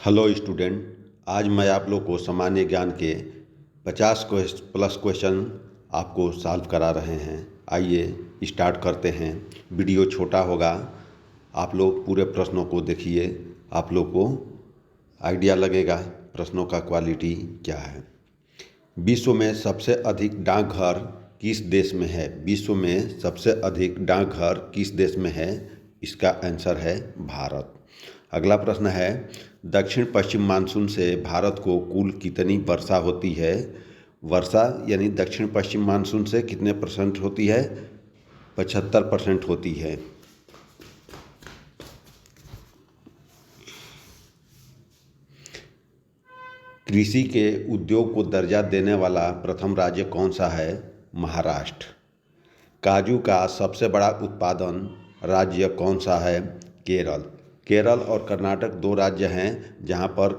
Hello student, आज मैं आप लोग को सामान्य ज्ञान के 50 प्लस क्वेश्चन आपको सॉल्व करा रहे हैं। आइए स्टार्ट करते हैं। वीडियो छोटा होगा, आप लोग पूरे प्रश्नों को देखिए, आप लोग को आइडिया लगेगा प्रश्नों का क्वालिटी क्या है। विश्व में सबसे अधिक डाकघर किस देश में है? विश्व में सबसे अधिक डाकघर किस देश में है? इसका आंसर है भारत। अगला प्रश्न है, दक्षिण पश्चिम मानसून से भारत को कुल कितनी वर्षा होती है? वर्षा यानी दक्षिण पश्चिम मानसून से कितने % होती है? 75% होती है। कृषि के उद्योग को दर्जा देने वाला प्रथम राज्य कौन सा है? महाराष्ट्र। काजू का सबसे बड़ा उत्पादन राज्य कौन सा है? केरल। केरल और कर्नाटक दो राज्य हैं जहां पर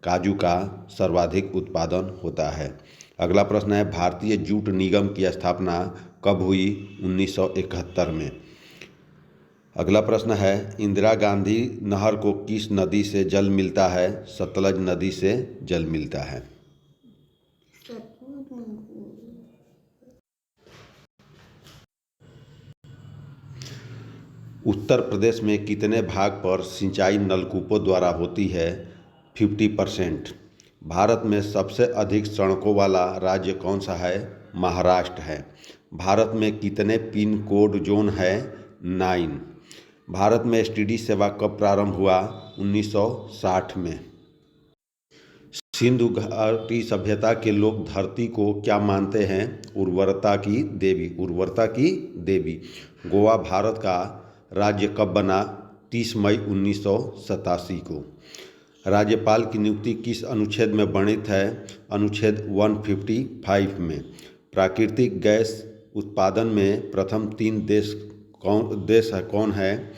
काजू का सर्वाधिक उत्पादन होता है। अगला प्रश्न है, भारतीय जूट निगम की स्थापना कब हुई? 1971 में। अगला प्रश्न है, इंदिरा गांधी नहर को किस नदी से जल मिलता है? सतलज नदी से जल मिलता है। उत्तर प्रदेश में कितने भाग पर सिंचाई नलकूपों द्वारा होती है? 50%। भारत में सबसे अधिक सड़कों वाला राज्य कौन सा है? महाराष्ट्र है। भारत में कितने पिन कोड जोन है? 9। भारत में एसटीडी सेवा कब प्रारंभ हुआ? 1960 में। सिंधु घाटी सभ्यता के लोग धरती को क्या मानते हैं? उर्वरता की देवी। उर्वरता की देवी। गोवा भारत का राज्य कब बना? 30 मई 1987 को। राज्यपाल की नियुक्ति किस अनुच्छेद में वर्णित है? अनुच्छेद 155 में। प्राकृतिक गैस उत्पादन में प्रथम 3 देश कौन है?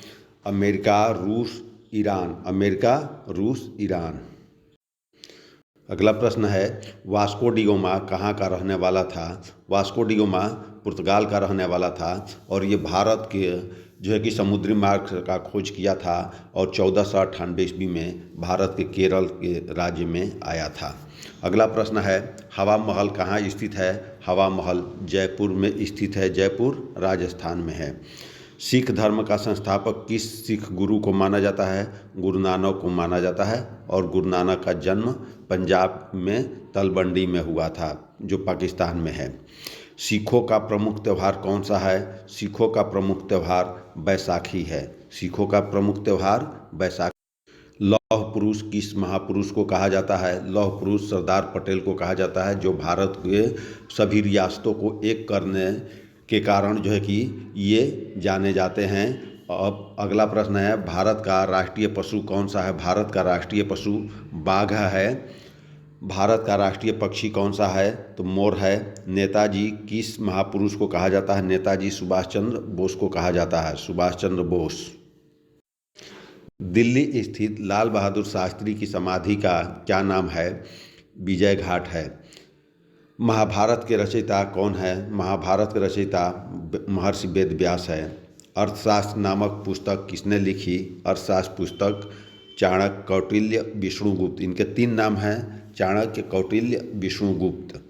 अमेरिका, रूस, ईरान। अमेरिका, रूस, ईरान। अगला प्रश्न है, वास्को डिगामा कहाँ का रहने वाला था? वास्को डिगामा पुर्तगाल का रहने वाला था और ये भारत के जो है कि समुद्री मार्ग का खोज किया था और 1498 ईस्वी में भारत के केरल के राज्य में आया था। अगला प्रश्न है, हवा महल कहाँ स्थित है? हवा महल जयपुर में स्थित है। जयपुर राजस्थान में है। सिख धर्म का संस्थापक किस सिख गुरु को माना जाता है? गुरु नानक को माना जाता है और गुरु नानक का जन्म पंजाब में तलवंडी में हुआ था जो पाकिस्तान में है। सिखों का प्रमुख त्यौहार कौन सा है? सिखों का प्रमुख त्यौहार बैसाखी है। सिखों का प्रमुख त्यौहार बैसाखी। लौह पुरुष किस महापुरुष को कहा जाता है? लौह पुरुष सरदार पटेल को कहा जाता है जो भारत के सभी रियासतों को एक करने के कारण जो है कि ये जाने जाते हैं। अब अगला प्रश्न है, भारत का राष्ट्रीय पशु कौन सा है? भारत का राष्ट्रीय पशु बाघ है। भारत का राष्ट्रीय पक्षी कौन सा है? तो मोर है। नेताजी किस महापुरुष को कहा जाता है? नेताजी सुभाष चंद्र बोस को कहा जाता है। सुभाष चंद्र बोस। दिल्ली स्थित लाल बहादुर शास्त्री की समाधि का क्या नाम है? विजय घाट है। महाभारत के रचयिता कौन है? महाभारत के रचयिता महर्षि वेद व्यास है। अर्थशास्त्र नामक पुस्तक किसने लिखी? अर्थशास्त्र पुस्तक चाणक्य, कौटिल्य, विष्णुगुप्त। इनके 3 नाम हैं, चाणक्य, कौटिल्य, विष्णुगुप्त।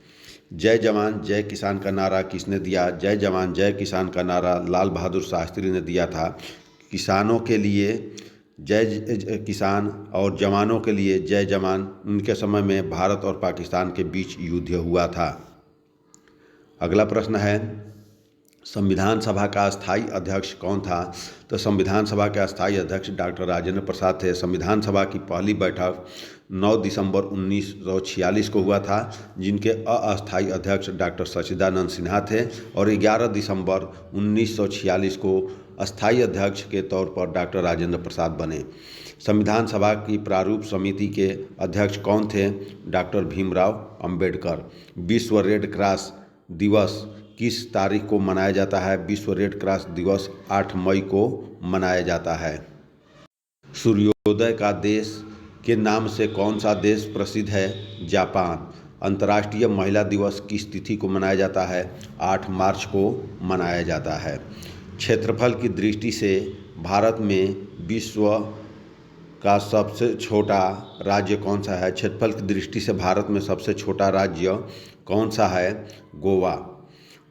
जय जवान जय किसान का नारा किसने दिया? जय जवान जय किसान का नारा लाल बहादुर शास्त्री ने दिया था। किसानों के लिए जय किसान और जवानों के लिए जय जवान। उनके समय में भारत और पाकिस्तान के बीच युद्ध हुआ था। अगला प्रश्न है, संविधान सभा का स्थायी अध्यक्ष कौन था? तो संविधान सभा के स्थायी अध्यक्ष डॉक्टर राजेंद्र प्रसाद थे। संविधान सभा की पहली बैठक 9 दिसंबर 1946 को हुआ था, जिनके अस्थायी अध्यक्ष डॉक्टर सच्चिदानंद सिन्हा थे और 11 दिसंबर 1946 को अस्थायी अध्यक्ष के तौर पर डॉक्टर राजेंद्र प्रसाद बने। संविधान सभा की प्रारूप समिति के अध्यक्ष कौन थे? डॉक्टर भीमराव अंबेडकर। विश्व रेड क्रॉस दिवस किस तारीख को मनाया जाता है? विश्व रेड क्रॉस दिवस 8 मई को मनाया जाता है। सूर्योदय का देश के नाम से कौन सा देश प्रसिद्ध है? जापान। अंतर्राष्ट्रीय महिला दिवस किस तिथि को मनाया जाता है? 8 मार्च को मनाया जाता है। क्षेत्रफल की दृष्टि से भारत में विश्व का सबसे छोटा राज्य कौन सा है? क्षेत्रफल की दृष्टि से भारत में सबसे छोटा राज्य कौन सा है? गोवा।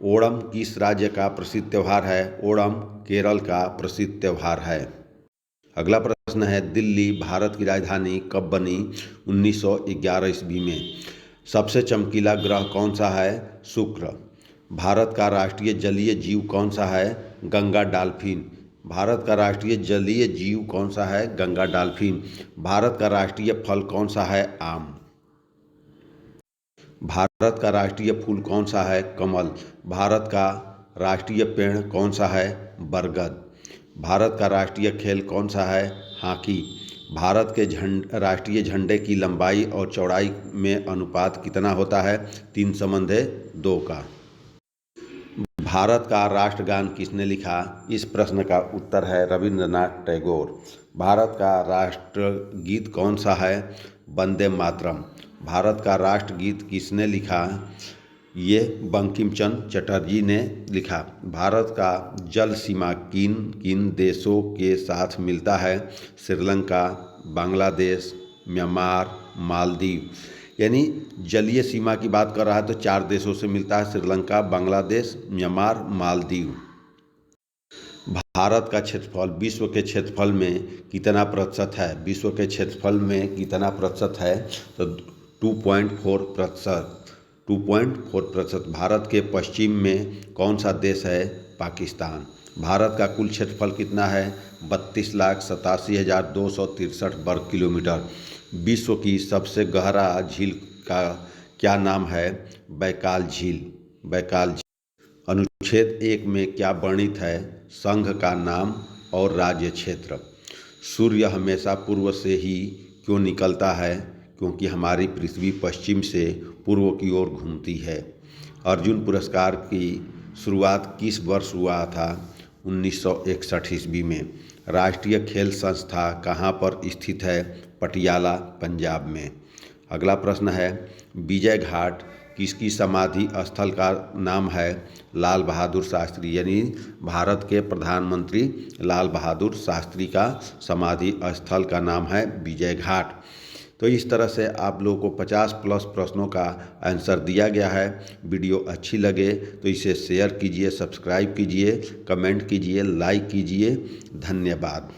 ओणम किस राज्य का प्रसिद्ध त्यौहार है? ओणम केरल का प्रसिद्ध त्यौहार है। अगला प्रश्न है, दिल्ली भारत की राजधानी कब बनी? 1911 ईस्वी में। सबसे चमकीला ग्रह कौन सा है? शुक्र। भारत का राष्ट्रीय जलीय जीव कौन सा है? गंगा डॉल्फिन। भारत का राष्ट्रीय जलीय जीव कौन सा है? गंगा डॉल्फिन। भारत का राष्ट्रीय फल कौन सा है? आम। भारत का राष्ट्रीय फूल कौन सा है? कमल। भारत का राष्ट्रीय पेड़ कौन सा है? बरगद। भारत का राष्ट्रीय खेल कौन सा है? हॉकी। भारत के राष्ट्रीय झंडे की लंबाई और चौड़ाई में अनुपात कितना होता है? 3:2 का। भारत का राष्ट्रगान किसने लिखा? इस प्रश्न का उत्तर है रविंद्रनाथ टैगोर। भारत का राष्ट्रगीत कौन सा है? वंदे मातरम। भारत का राष्ट्रगीत किसने लिखा? ये बंकिम चंद्र चटर्जी ने लिखा। भारत का जल सीमा किन किन देशों के साथ मिलता है? श्रीलंका, बांग्लादेश, म्यांमार, मालदीव। यानी जलीय सीमा की बात कर रहा है तो 4 देशों से मिलता है, श्रीलंका, बांग्लादेश, म्यांमार, मालदीव। भारत का क्षेत्रफल विश्व के क्षेत्रफल में कितना प्रतिशत है? विश्व के क्षेत्रफल में कितना प्रतिशत है? तो 2.4%। 2.4%। भारत के पश्चिम में कौन सा देश है? पाकिस्तान। भारत का कुल क्षेत्रफल कितना है? 32,87,263 वर्ग किलोमीटर। विश्व की सबसे गहरा झील का क्या नाम है? बैकाल झील। बैकाल झील। अनुच्छेद 1 में क्या वर्णित है? संघ का नाम और राज्य क्षेत्र। सूर्य हमेशा पूर्व से ही क्यों निकलता है? क्योंकि हमारी पृथ्वी पश्चिम से पूर्व की ओर घूमती है। अर्जुन पुरस्कार की शुरुआत किस वर्ष हुआ था? 1961 ईस्वी में। राष्ट्रीय खेल संस्था कहाँ पर स्थित है? पटियाला, पंजाब में। अगला प्रश्न है, विजय घाट किसकी समाधि स्थल का नाम है? लाल बहादुर शास्त्री। यानी भारत के प्रधानमंत्री लाल बहादुर शास्त्री का समाधि स्थल का नाम है विजय घाट। तो इस तरह से आप लोगों को 50+ प्रश्नों का आंसर दिया गया है। वीडियो अच्छी लगे तो इसे शेयर कीजिए, सब्सक्राइब कीजिए, कमेंट कीजिए, लाइक कीजिए। धन्यवाद।